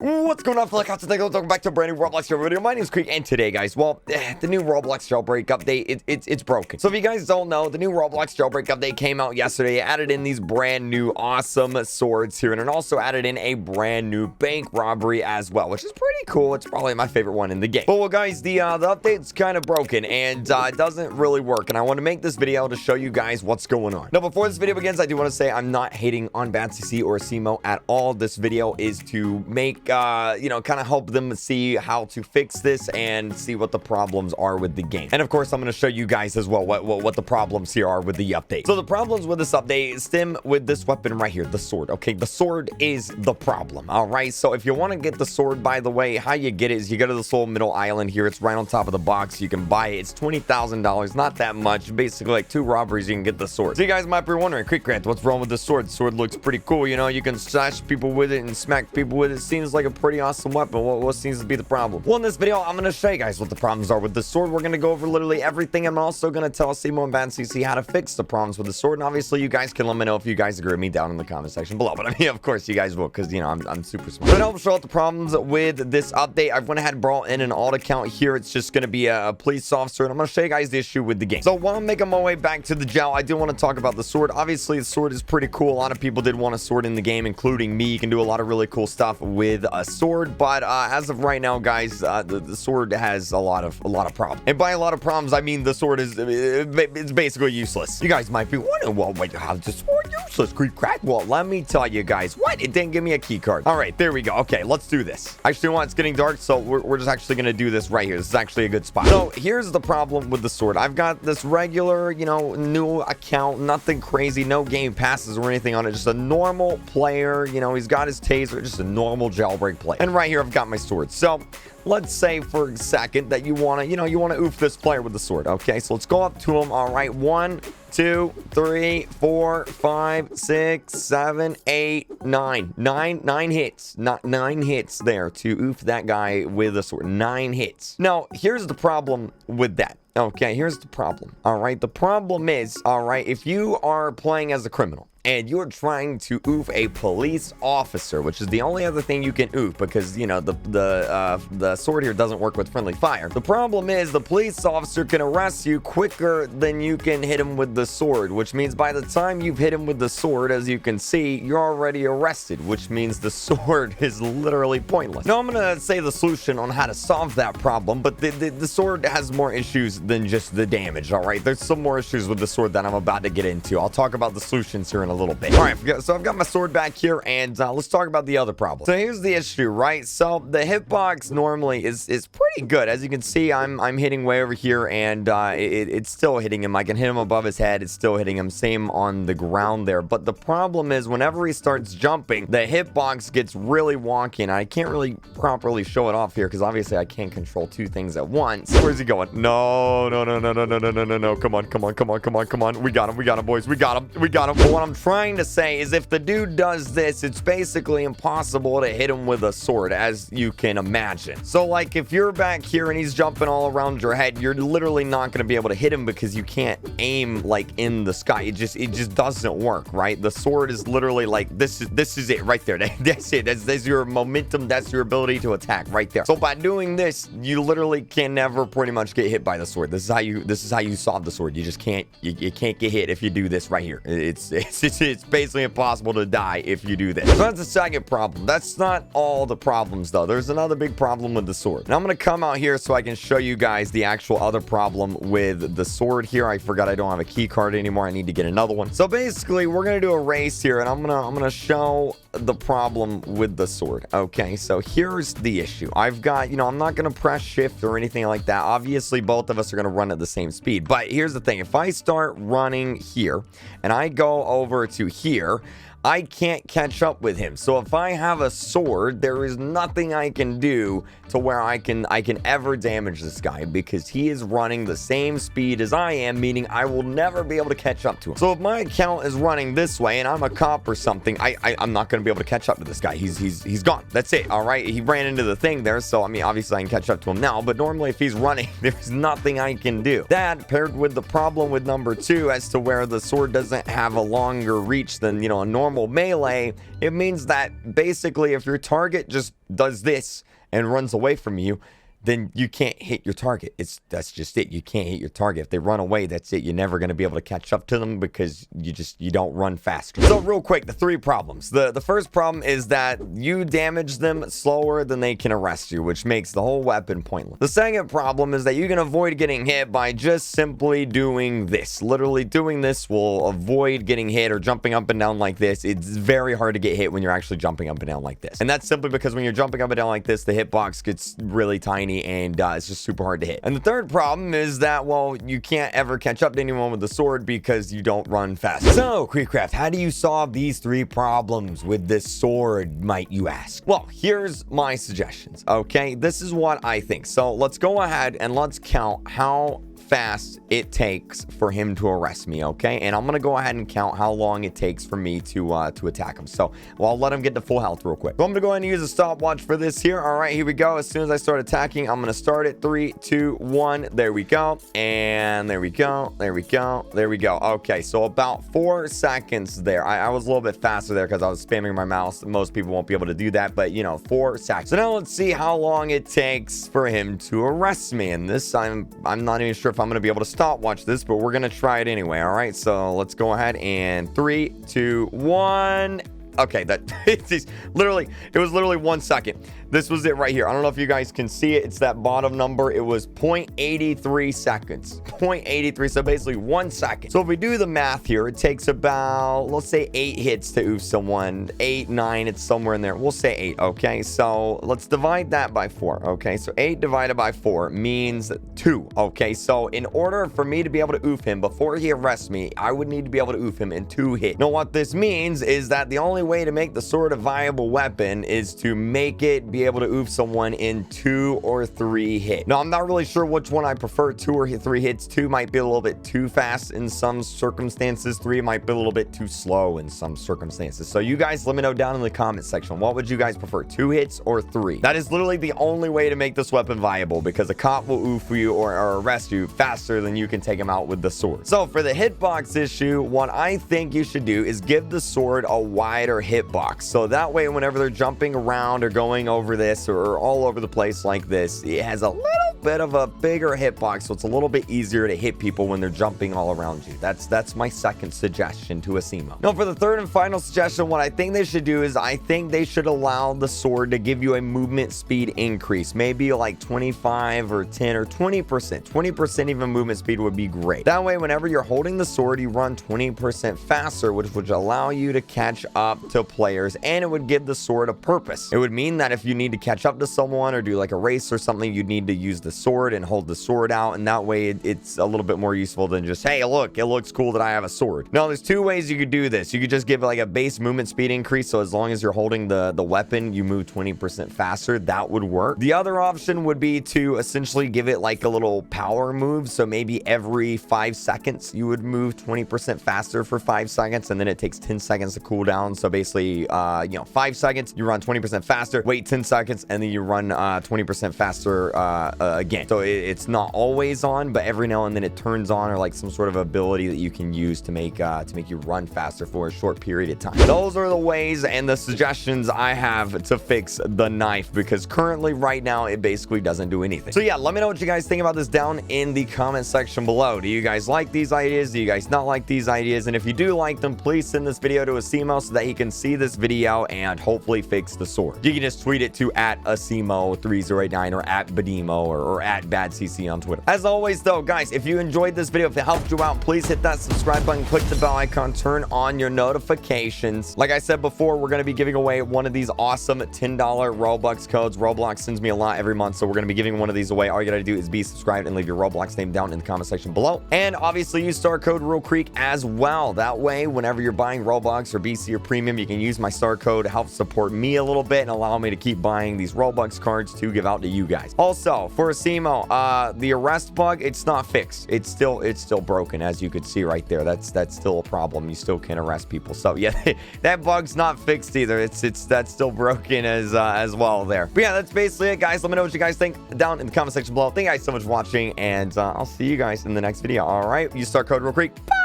What's going on, fellas? Welcome back to a brand new Roblox Jailbreak video. My name is Kreek, and today, guys, well, the new Roblox Jailbreak update, it's broken. So if you guys don't know, the new Roblox Jailbreak update came out yesterday. It added in these brand new awesome swords here, and it also added in a brand new bank robbery as well, which is pretty cool. It's probably my favorite one in the game. But well, guys, the update's kind of broken, and it doesn't really work, and I want to make this video to show you guys what's going on. Now, before this video begins, I do want to say I'm not hating on Bad CC or Simo at all. This video is to make kind of help them see how to fix this and see what the problems are with the game. And of course, I'm going to show you guys as well what the problems here are with the update. So the problems with this update stem with this weapon right here, the sword. Okay, the sword is the problem. All right, so if you want to get the sword, by the way, how you get it is you go to this little middle island here. It's right on top of the box. You can buy it. It's $20,000, not that much. Basically, like 2 robberies, you can get the sword. So you guys might be wondering, KreekCraft, what's wrong with the sword? The sword looks pretty cool. You know, you can slash people with it and smack people with it. Seems like a pretty awesome weapon. What seems to be the problem? Well, in this video, I'm going to show you guys what the problems are with the sword. We're going to go over literally everything. I'm also going to tell Simo and Bad CC how to fix the problems with the sword. And obviously, you guys can let me know if you guys agree with me down in the comment section below. But I mean, of course, you guys will, because, you know, I'm super smart. But to help show out the problems with this update, I've went ahead and brought in an alt account here. It's just going to be a police officer. And I'm going to show you guys the issue with the game. So while I'm making my way back to the jail, I do want to talk about the sword. Obviously, the sword is pretty cool. A lot of people did want a sword in the game, including me. You can do a lot of really cool stuff with a sword. But as of right now, guys, the sword has a lot of problems. And by a lot of problems, I mean the sword is it's basically useless. You guys might be wondering, well, wait, how's the sword useless, KreekCraft? Well, let me tell you guys. What? It didn't give me a key card. All right, there we go. Okay, let's do this. Actually, it's getting dark, so we're just actually going to do this right here. This is actually a good spot. So here's the problem with the sword. I've got this regular, new account, nothing crazy, no game passes or anything on it. Just a normal player. He's got his taser, just a normal jailbreak player. And right here, I've got my sword. So let's say for a second that you want to oof this player with the sword. Okay, so let's go up to him. All right, 1, 2, 3, 4, 5, 6, 7, 8, 9. Nine hits. Not 9 hits there to oof that guy with a sword. 9 hits. Now, here's the problem with that. Okay, here's the problem. All right, the problem is, all right, if you are playing as a criminal and you're trying to oof a police officer, which is the only other thing you can oof because, the sword here doesn't work with friendly fire. The problem is the police officer can arrest you quicker than you can hit him with the sword, which means by the time you've hit him with the sword, as you can see, you're already arrested, which means the sword is literally pointless. Now, I'm going to say the solution on how to solve that problem, but the sword has more issues than just the damage, all right? There's some more issues with the sword that I'm about to get into. I'll talk about the solutions here in a little bit. All right, so I've got my sword back here, and let's talk about the other problem. So here's the issue, right? So the hitbox normally is pretty good. As you can see, I'm hitting way over here, and it's still hitting him. I can hit him above his head. It's still hitting him. Same on the ground there. But the problem is whenever he starts jumping, the hitbox gets really wonky, and I can't really properly show it off here because obviously I can't control 2 things at once. Where's he going? No. Come on. We got him, boys. We got him. But what I'm trying to say is if the dude does this, it's basically impossible to hit him with a sword, as you can imagine. So like if you're back here and he's jumping all around your head, you're literally not going to be able to hit him because you can't aim like in the sky. It just doesn't work, right? The sword is literally like this is it right there. That's it. That's your momentum. That's your ability to attack right there. So by doing this, you literally can never pretty much get hit by the sword. This is how you solve the sword. You just can't get hit if you do this right here. It's basically impossible to die if you do this. So that's the second problem. That's not all the problems though. There's another big problem with the sword. And I'm gonna come out here so I can show you guys the actual other problem with the sword here. I forgot I don't have a key card anymore. I need to get another one. So basically, we're gonna do a race here, and I'm gonna show the problem with the sword. Okay, so here's the issue. I've got, I'm not gonna press shift or anything like that. Obviously, both of us are gonna run at the same speed. But here's the thing. If I start running here and I go over to here, I can't catch up with him. So if I have a sword, there is nothing I can do to where I can ever damage this guy because he is running the same speed as I am, meaning I will never be able to catch up to him. So if my account is running this way and I'm a cop or something, I'm not going to be able to catch up to this guy. He's gone. That's it. All right. He ran into the thing there. So, I mean, obviously I can catch up to him now, but normally if he's running, there's nothing I can do. That paired with the problem with number 2 as to where the sword doesn't have a longer reach than, a normal normal melee, it means that basically if your target just does this and runs away from you, then you can't hit your target. That's just it. You can't hit your target. If they run away, that's it. You're never going to be able to catch up to them because you don't run faster. So real quick, the 3 problems. The first problem is that you damage them slower than they can arrest you, which makes the whole weapon pointless. The second problem is that you can avoid getting hit by just simply doing this. Literally doing this will avoid getting hit or jumping up and down like this. It's very hard to get hit when you're actually jumping up and down like this. And that's simply because when you're jumping up and down like this, the hitbox gets really tiny and it's just super hard to hit. And the third problem is that, well, you can't ever catch up to anyone with the sword because you don't run fast. So, KreekCraft, how do you solve these 3 problems with this sword, might you ask? Well, here's my suggestions, okay? This is what I think. So let's go ahead and let's count how fast it takes for him to arrest me, okay? And I'm gonna go ahead and count how long it takes for me to attack him. So, well, I'll let him get to full health real quick. So I'm gonna go ahead and use a stopwatch for this here. All right, here we go. As soon as I start attacking, I'm gonna start it. 3, 2, 1. There we go. And there we go. There we go. There we go. Okay, so about 4 seconds there. I was a little bit faster there because I was spamming my mouse. Most people won't be able to do that, but you know, 4 seconds. So now let's see how long it takes for him to arrest me. And this, I'm not even sure if I'm going to be able to stopwatch this, but we're going to try it anyway. All right, so let's go ahead and 3, 2, 1. Okay, that it was literally 1 second. This was it right here. I don't know if you guys can see it. It's that bottom number. It was 0.83 seconds. 0.83, so basically 1 second. So if we do the math here, it takes about, let's say 8 hits to oof someone. 8, 9, it's somewhere in there. We'll say 8, okay? So let's divide that by 4, okay? So 8 divided by 4 means 2, okay? So in order for me to be able to oof him before he arrests me, I would need to be able to oof him in 2 hits. Now what this means is that the only way to make the sword a viable weapon is to make it be able to oof someone in 2 or 3 hits. Now, I'm not really sure which one I prefer, 2 or 3 hits. 2 might be a little bit too fast in some circumstances. 3 might be a little bit too slow in some circumstances. So you guys let me know down in the comment section. What would you guys prefer, 2 hits or 3? That is literally the only way to make this weapon viable because a cop will oof you or arrest you faster than you can take him out with the sword. So for the hitbox issue, what I think you should do is give the sword a wider hitbox. So that way, whenever they're jumping around or going over this or all over the place like this, it has a little bit of a bigger hitbox, so it's a little bit easier to hit people when they're jumping all around you. That's my second suggestion to Asimo. Now, for the third and final suggestion, what I think they should do is I think they should allow the sword to give you a movement speed increase, maybe like 25 or 10 or 20%. 20% even movement speed would be great. That way, whenever you're holding the sword, you run 20% faster, which would allow you to catch up to players, and it would give the sword a purpose. It would mean that if you need to catch up to someone or do like a race or something, you'd need to use the sword and hold the sword out, and that way it's a little bit more useful than just, hey, look, it looks cool that I have a sword. Now, there's 2 ways you could do this. You could just give it like a base movement speed increase, so as long as you're holding the weapon, you move 20% faster. That would work. The other option would be to essentially give it like a little power move, so maybe every 5 seconds you would move 20% faster for 5 seconds, and then it takes 10 seconds to cool down. So basically, 5 seconds, you run 20% faster, wait 10 seconds, and then you run 20% faster again. So it's not always on, but every now and then it turns on, or like some sort of ability that you can use to make you run faster for a short period of time. Those are the ways and the suggestions I have to fix the knife, because currently right now it basically doesn't do anything. So yeah, let me know what you guys think about this down in the comment section below. Do you guys like these ideas? Do you guys not like these ideas? And if you do like them, please send this video to Asimo so that he can see this video and hopefully fix the sword. You can just tweet it to @Asimo3089 or @Badimo or @BadCC on Twitter. As always though, guys, if you enjoyed this video, if it helped you out, please hit that subscribe button, click the bell icon, turn on your notifications. Like I said before, we're going to be giving away one of these awesome $10 Robux codes. Roblox sends me a lot every month, so we're going to be giving one of these away. All you got to do is be subscribed and leave your Roblox name down in the comment section below. And obviously use star code RealKreek as well. That way, whenever you're buying Robux or BC or Premium, you can use my star code to help support me a little bit and allow me to keep buying these Robux cards to give out to you guys. Also, for Asimo, the arrest bug, it's not fixed. It's still broken, as you could see right there. That's still a problem. You still can't arrest people. So yeah, that bug's not fixed either. That's still broken as well there. But yeah, that's basically it, guys. Let me know what you guys think down in the comment section below. Thank you guys so much for watching, and I'll see you guys in the next video. All right, use star code RealKreek. Bye.